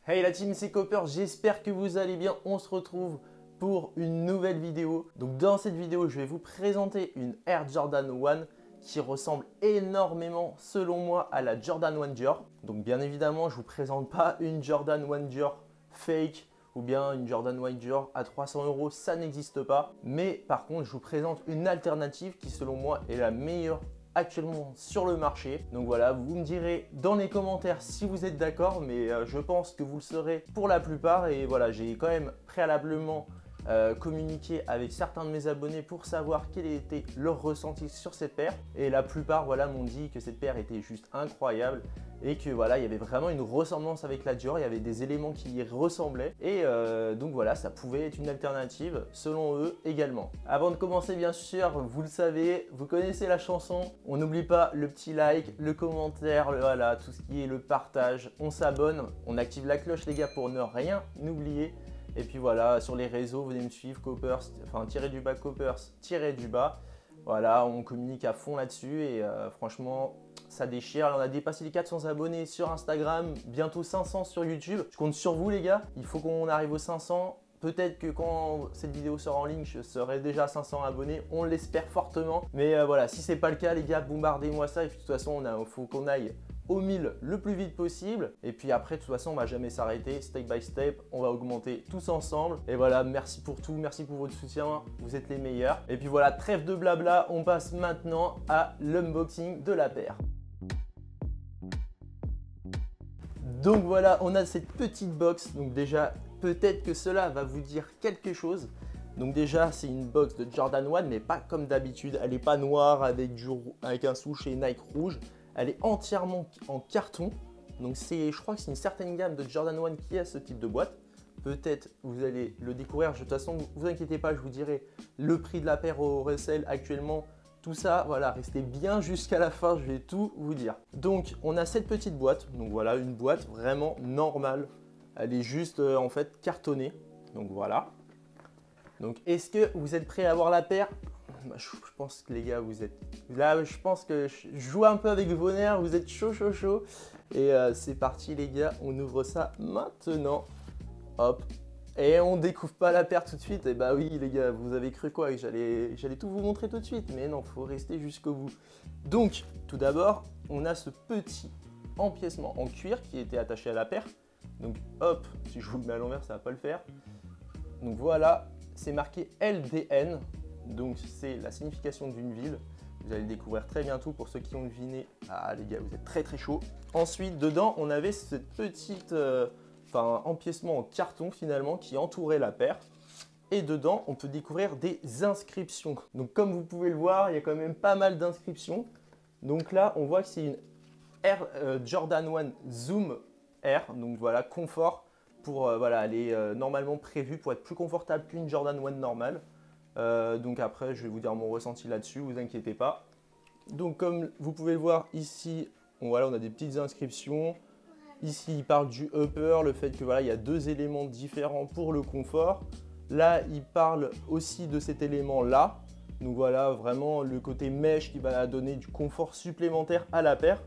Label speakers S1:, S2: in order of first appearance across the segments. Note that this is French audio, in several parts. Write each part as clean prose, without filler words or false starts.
S1: Hey la team, c'est Copper, j'espère que vous allez bien. On se retrouve pour une nouvelle vidéo. Donc dans cette vidéo, je vais vous présenter une Air Jordan 1 qui ressemble énormément selon moi à la Jordan 1 Dior. Donc bien évidemment, je ne vous présente pas une Jordan 1 Dior fake ou bien une Jordan 1 Dior à 300 €, ça n'existe pas. Mais par contre, je vous présente une alternative qui selon moi est la meilleure actuellement sur le marché. Donc voilà, vous me direz dans les commentaires si vous êtes d'accord, mais je pense que vous le serez pour la plupart. Et voilà, j'ai quand même préalablement communiqué avec certains de mes abonnés pour savoir quel était leur ressenti sur cette paire. Et la plupart voilà, m'ont dit que cette paire était juste incroyable et que voilà, il y avait vraiment une ressemblance avec la Dior, il y avait des éléments qui y ressemblaient et donc voilà, ça pouvait être une alternative selon eux également. Avant de commencer, bien sûr, vous le savez, vous connaissez la chanson, on n'oublie pas le petit like, le commentaire, voilà, tout ce qui est le partage, on s'abonne, on active la cloche les gars pour ne rien oublier. Et puis voilà, sur les réseaux, venez me suivre, Coppers, enfin _, Coppers, _. Voilà, on communique à fond là-dessus et franchement, ça déchire. On a dépassé les 400 abonnés sur Instagram, bientôt 500 sur YouTube. Je compte sur vous les gars, il faut qu'on arrive aux 500. Peut-être que quand cette vidéo sera en ligne, je serai déjà à 500 abonnés, on l'espère fortement. Mais voilà, si c'est pas le cas les gars, bombardez-moi ça et puis de toute façon, il faut qu'on aille au 1000 le plus vite possible. Et puis après, de toute façon, on va jamais s'arrêter. Step by step, on va augmenter tous ensemble. Et voilà, merci pour tout, merci pour votre soutien. Vous êtes les meilleurs. Et puis voilà, trêve de blabla, on passe maintenant à l'unboxing de la paire. Donc voilà, on a cette petite box. Donc déjà, peut-être que cela va vous dire quelque chose. Donc déjà, c'est une box de Jordan 1, mais pas comme d'habitude. Elle n'est pas noire avec un swoosh et Nike rouge. Elle est entièrement en carton. Donc je crois que c'est une certaine gamme de Jordan 1 qui a ce type de boîte. Peut-être vous allez le découvrir. De toute façon, vous inquiétez pas, je vous dirai le prix de la paire au resell actuellement. Tout ça, voilà, restez bien jusqu'à la fin, je vais tout vous dire. Donc, on a cette petite boîte. Donc voilà, une boîte vraiment normale. Elle est juste en fait cartonnée. Donc voilà. Donc, est-ce que vous êtes prêts à avoir la paire ? Je pense que les gars, vous êtes là. Je pense que je joue un peu avec vos nerfs. Vous êtes chaud. Et c'est parti, les gars. On ouvre ça maintenant. Hop. Et on découvre pas la paire tout de suite. Et bah oui, les gars, vous avez cru quoi que j'allais tout vous montrer tout de suite. Mais non, faut rester jusqu'au bout. Donc, tout d'abord, on a ce petit empiècement en cuir qui était attaché à la paire. Donc, hop, si je vous le mets à l'envers, ça va pas le faire. Donc voilà, c'est marqué LDN. Donc c'est la signification d'une ville. Vous allez le découvrir très bientôt pour ceux qui ont deviné. Ah les gars, vous êtes très chaud. Ensuite, dedans, on avait cette petite empiècement en carton finalement qui entourait la paire. Et dedans, on peut découvrir des inscriptions. Donc comme vous pouvez le voir, il y a quand même pas mal d'inscriptions. Donc là, on voit que c'est une Air Jordan 1 Zoom Air. Donc voilà, confort pour voilà, elle est normalement prévue pour être plus confortable qu'une Jordan 1 normale. Donc après, je vais vous dire mon ressenti là-dessus, vous inquiétez pas. Donc comme vous pouvez le voir ici, voilà, on a des petites inscriptions. Ici, il parle du upper, le fait que voilà, il y a deux éléments différents pour le confort. Là, il parle aussi de cet élément-là. Donc voilà, vraiment le côté mèche qui va donner du confort supplémentaire à la paire.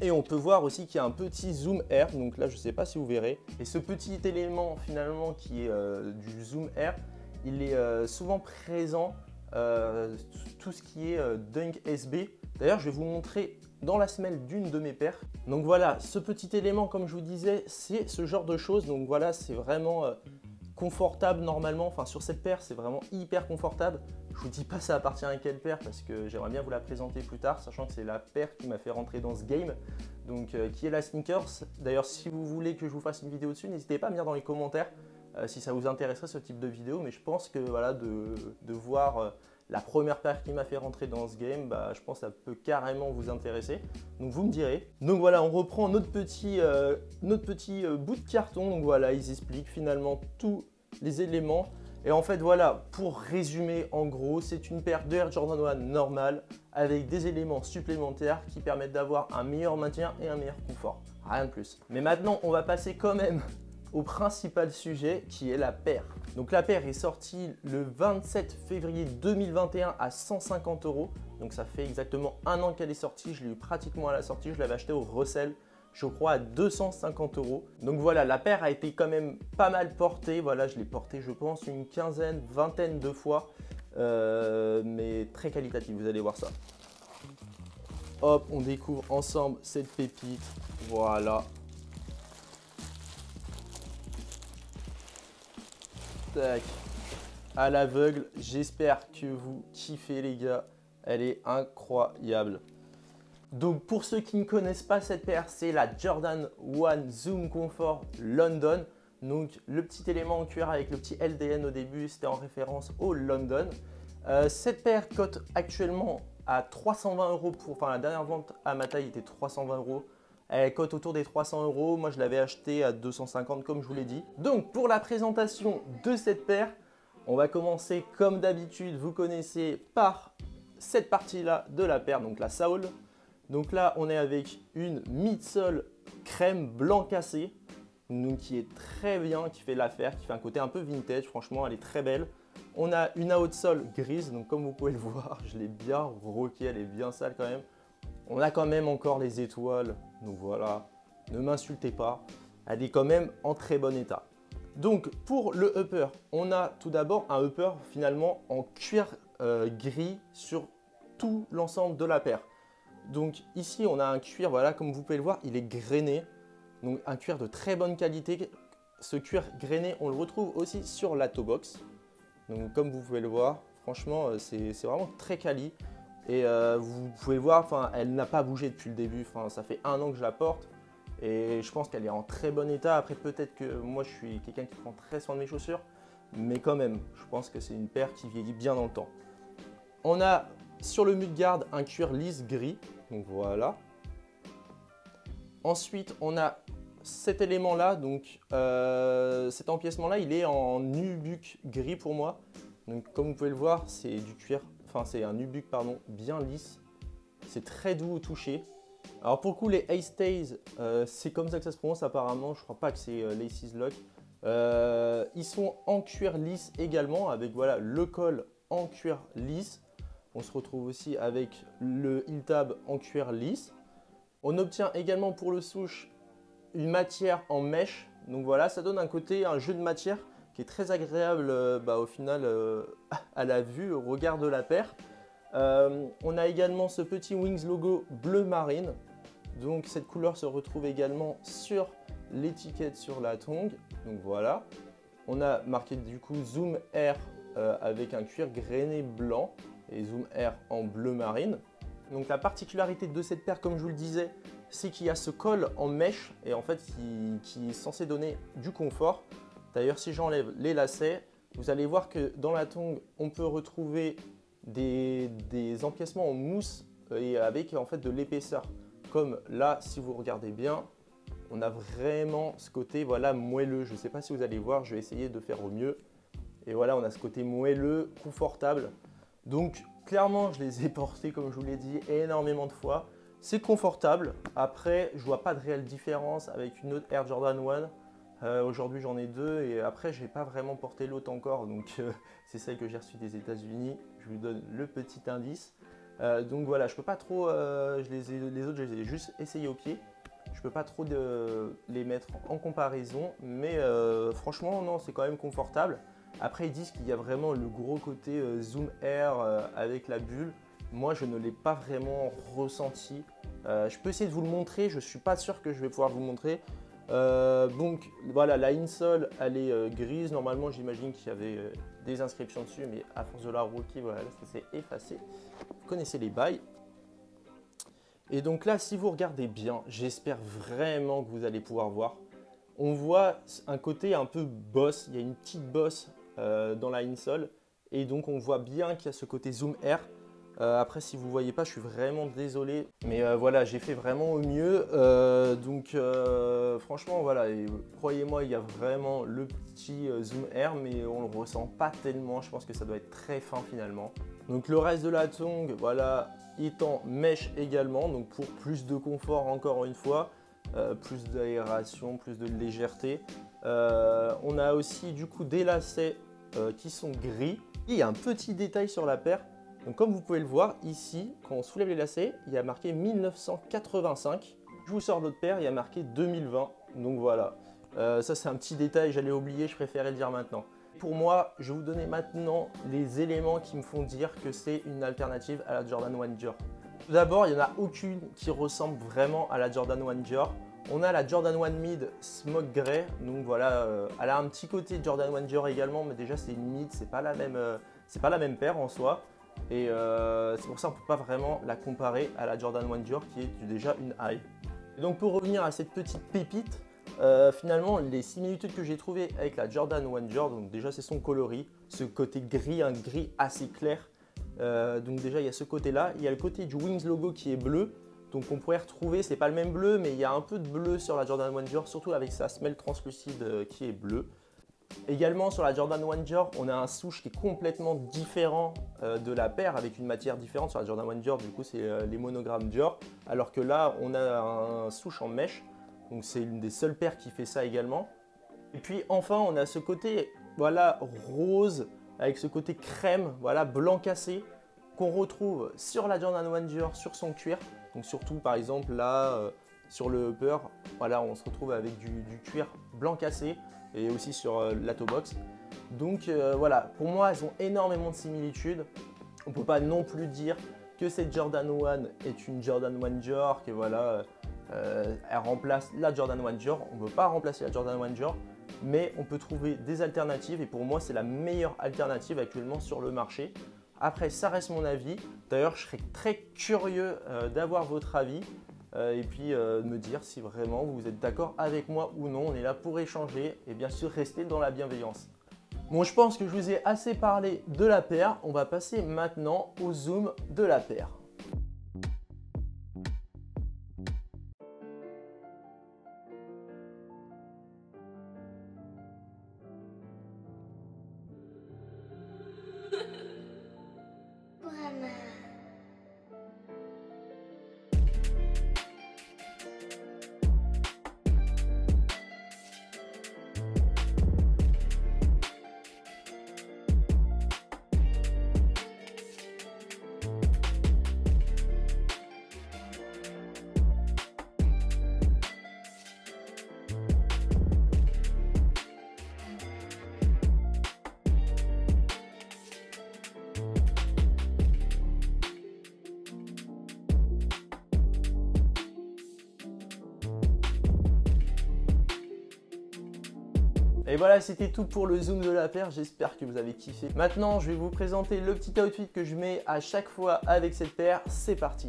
S1: Et on peut voir aussi qu'il y a un petit zoom air. Donc là, je ne sais pas si vous verrez. Et ce petit élément finalement qui est du zoom air, il est souvent présent tout ce qui est Dunk SB. D'ailleurs, je vais vous montrer dans la semelle d'une de mes paires. Donc voilà, ce petit élément, comme je vous disais, c'est ce genre de choses. Donc voilà, c'est vraiment confortable normalement. Enfin, sur cette paire, c'est vraiment hyper confortable. Je vous dis pas ça appartient à quelle paire parce que j'aimerais bien vous la présenter plus tard, sachant que c'est la paire qui m'a fait rentrer dans ce game. Donc qui est la Sneakers. D'ailleurs, si vous voulez que je vous fasse une vidéo dessus, n'hésitez pas à me dire dans les commentaires si ça vous intéresserait ce type de vidéo. Mais je pense que voilà, de voir la première paire qui m'a fait rentrer dans ce game, bah, je pense que ça peut carrément vous intéresser. Donc vous me direz. Donc voilà, on reprend notre petit bout de carton. Donc voilà, ils expliquent finalement tous les éléments. Et en fait voilà, pour résumer en gros, c'est une paire de Air Jordan 1 normale avec des éléments supplémentaires qui permettent d'avoir un meilleur maintien et un meilleur confort. Rien de plus. Mais maintenant, on va passer quand même au principal sujet qui est la paire. Donc la paire est sortie le 27 février 2021 à 150 €. Donc ça fait exactement un an qu'elle est sortie. Je l'ai eu pratiquement à la sortie. Je l'avais acheté au resell. je crois à 250 €. Donc voilà, la paire a été quand même pas mal portée. Voilà, je l'ai portée, je pense, une quinzaine, vingtaine de fois. Mais très qualitative, vous allez voir ça. Hop, on découvre ensemble cette pépite. Voilà. Tac. À l'aveugle, j'espère que vous kiffez les gars. Elle est incroyable. Donc pour ceux qui ne connaissent pas cette paire, c'est la Jordan 1 Zoom Comfort London. Donc le petit élément en cuir avec le petit LDN au début, c'était en référence au London. Cette paire cote actuellement à 320 € enfin la dernière vente à ma taille était 320 €. Elle cote autour des 300 €. Moi je l'avais acheté à 250 comme je vous l'ai dit. Donc pour la présentation de cette paire, on va commencer comme d'habitude, vous connaissez, par cette partie-là de la paire, donc la sole. Donc là, on est avec une midsole crème blanc cassé, donc qui est très bien, qui fait l'affaire, qui fait un côté un peu vintage. Franchement, elle est très belle. On a une outsole grise, donc comme vous pouvez le voir, je l'ai bien roquée, elle est bien sale quand même. On a quand même encore les étoiles, donc voilà, ne m'insultez pas. Elle est quand même en très bon état. Donc pour le upper, on a tout d'abord un upper finalement en cuir gris sur tout l'ensemble de la paire. Donc ici on a un cuir, voilà, comme vous pouvez le voir, il est grainé. Donc un cuir de très bonne qualité. Ce cuir grainé, on le retrouve aussi sur la toe box. Donc comme vous pouvez le voir, franchement c'est vraiment très quali. Et vous pouvez voir, elle n'a pas bougé depuis le début. Ça fait 1 an que je la porte. Et je pense qu'elle est en très bon état. Après peut-être que moi je suis quelqu'un qui prend très soin de mes chaussures. Mais quand même, je pense que c'est une paire qui vieillit bien dans le temps. On a sur le mudguard un cuir lisse gris. Donc voilà. Ensuite, on a cet élément-là. Donc cet empiècement-là, il est en nubuck gris pour moi. Donc comme vous pouvez le voir, c'est du cuir, c'est un nubuck pardon, bien lisse. C'est très doux au toucher. Alors pour le coup, les Ace Stays, c'est comme ça que ça se prononce apparemment. Je crois pas que c'est Laces Lock. Ils sont en cuir lisse également, avec voilà, le col en cuir lisse. On se retrouve aussi avec le heel tab en cuir lisse. On obtient également pour le souche une matière en mèche. Donc voilà, ça donne un côté, un jeu de matière qui est très agréable au final à la vue, au regard de la paire. On a également ce petit Wings logo bleu marine. Donc cette couleur se retrouve également sur l'étiquette sur la tongue. Donc voilà. On a marqué du coup Zoom Air avec un cuir grainé blanc et Zoom Air en bleu marine. Donc la particularité de cette paire, comme je vous le disais, c'est qu'il y a ce col en mèche et en fait qui est censé donner du confort. D'ailleurs, si j'enlève les lacets, vous allez voir que dans la tongue, on peut retrouver des empiècements en mousse et avec en fait de l'épaisseur. Comme là, si vous regardez bien, on a vraiment ce côté voilà, moelleux. Je ne sais pas si vous allez voir, je vais essayer de faire au mieux. Et voilà, on a ce côté moelleux, confortable. Donc clairement, je les ai portés, comme je vous l'ai dit, énormément de fois. C'est confortable. Après, je ne vois pas de réelle différence avec une autre Air Jordan 1. Aujourd'hui, j'en ai 2 et après, je n'ai pas vraiment porté l'autre encore. Donc c'est celle que j'ai reçue des États-Unis. Je vous donne le petit indice. Donc voilà, je peux pas trop, les autres je les ai juste essayés au pied. Je peux pas trop les mettre en comparaison, mais franchement non, c'est quand même confortable. Après ils disent qu'il y a vraiment le gros côté Zoom Air avec la bulle. Moi je ne l'ai pas vraiment ressenti. Je peux essayer de vous le montrer, je suis pas sûr que je vais pouvoir vous montrer. Donc voilà, la insole elle est grise. Normalement j'imagine qu'il y avait des inscriptions dessus, mais à force de la roquer, voilà, ça s'est effacé. Vous connaissez les bails. Et donc là, si vous regardez bien, j'espère vraiment que vous allez pouvoir voir. On voit un côté un peu boss, il y a une petite bosse dans la insole. Et donc on voit bien qu'il y a ce côté Zoom Air. Après, si vous ne voyez pas, je suis vraiment désolé. Mais voilà, j'ai fait vraiment au mieux. Franchement, voilà, croyez-moi, il y a vraiment le petit Zoom Air, mais on ne le ressent pas tellement. Je pense que ça doit être très fin finalement. Donc le reste de la tongue, voilà, est en mèche également. Donc pour plus de confort, encore une fois, plus d'aération, plus de légèreté. On a aussi du coup des lacets qui sont gris. Et il y a un petit détail sur la paire. Donc comme vous pouvez le voir ici, quand on soulève les lacets, il y a marqué 1985. Je vous sors l'autre paire, il y a marqué 2020, donc voilà. Ça c'est un petit détail, j'allais oublier, je préférais le dire maintenant. Pour moi, je vais vous donner maintenant les éléments qui me font dire que c'est une alternative à la Jordan 1 Dior. Tout d'abord, il n'y en a aucune qui ressemble vraiment à la Jordan 1 Dior. On a la Jordan 1 Mid Smoke Grey, donc voilà, elle a un petit côté Jordan 1 Dior également, mais déjà c'est une mid, c'est pas la même paire en soi. Et c'est pour ça qu'on ne peut pas vraiment la comparer à la Jordan 1 Dior qui est déjà une high. Et donc pour revenir à cette petite pépite, finalement les similitudes que j'ai trouvées avec la Jordan 1 Dior, donc déjà c'est son coloris, ce côté gris, un gris assez clair. Donc déjà il y a ce côté là, il y a le côté du Wings logo qui est bleu. Donc on pourrait retrouver, c'est pas le même bleu, mais il y a un peu de bleu sur la Jordan 1 Dior, surtout avec sa semelle translucide qui est bleue. Également sur la Jordan 1 Dior, on a un souche qui est complètement différent de la paire, avec une matière différente. Sur la Jordan 1 Dior, du coup c'est les monogrammes Dior, alors que là on a un souche en mèche, donc c'est une des seules paires qui fait ça également. Et puis enfin on a ce côté voilà, rose, avec ce côté crème, voilà, blanc cassé, qu'on retrouve sur la Jordan 1 Dior, sur son cuir. Donc surtout par exemple là, sur le upper, voilà, on se retrouve avec du cuir blanc cassé et aussi sur la toe box. Donc voilà, pour moi elles ont énormément de similitudes. On ne peut pas non plus dire que cette Jordan 1 est une Jordan 1 Dior, que voilà, elle remplace la Jordan 1 Dior. On ne peut pas remplacer la Jordan 1 Dior, mais on peut trouver des alternatives et pour moi c'est la meilleure alternative actuellement sur le marché. Après, ça reste mon avis. D'ailleurs, je serais très curieux d'avoir votre avis et puis me dire si vraiment vous êtes d'accord avec moi ou non. On est là pour échanger et bien sûr rester dans la bienveillance. Bon, je pense que je vous ai assez parlé de la paire. On va passer maintenant au zoom de la paire. Et voilà, c'était tout pour le zoom de la paire, j'espère que vous avez kiffé. Maintenant, je vais vous présenter le petit outfit que je mets à chaque fois avec cette paire, c'est parti.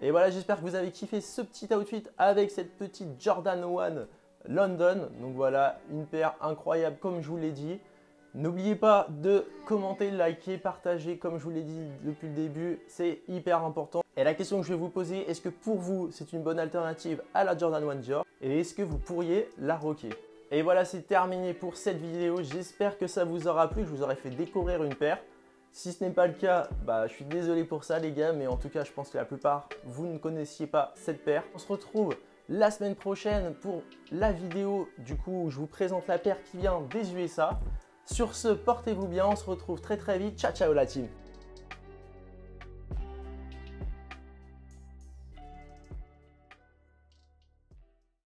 S1: Et voilà, j'espère que vous avez kiffé ce petit outfit avec cette petite Jordan 1 London. Donc voilà, une paire incroyable comme je vous l'ai dit. N'oubliez pas de commenter, liker, partager comme je vous l'ai dit depuis le début, c'est hyper important. Et la question que je vais vous poser, est-ce que pour vous c'est une bonne alternative à la Jordan 1 Dior et est-ce que vous pourriez la rocker? Et voilà, c'est terminé pour cette vidéo. J'espère que ça vous aura plu, que je vous aurai fait découvrir une paire. Si ce n'est pas le cas, je suis désolé pour ça les gars, mais en tout cas je pense que la plupart vous ne connaissiez pas cette paire. On se retrouve la semaine prochaine pour la vidéo du coup où je vous présente la paire qui vient des USA. Sur ce, portez-vous bien, on se retrouve très vite. Ciao ciao la team.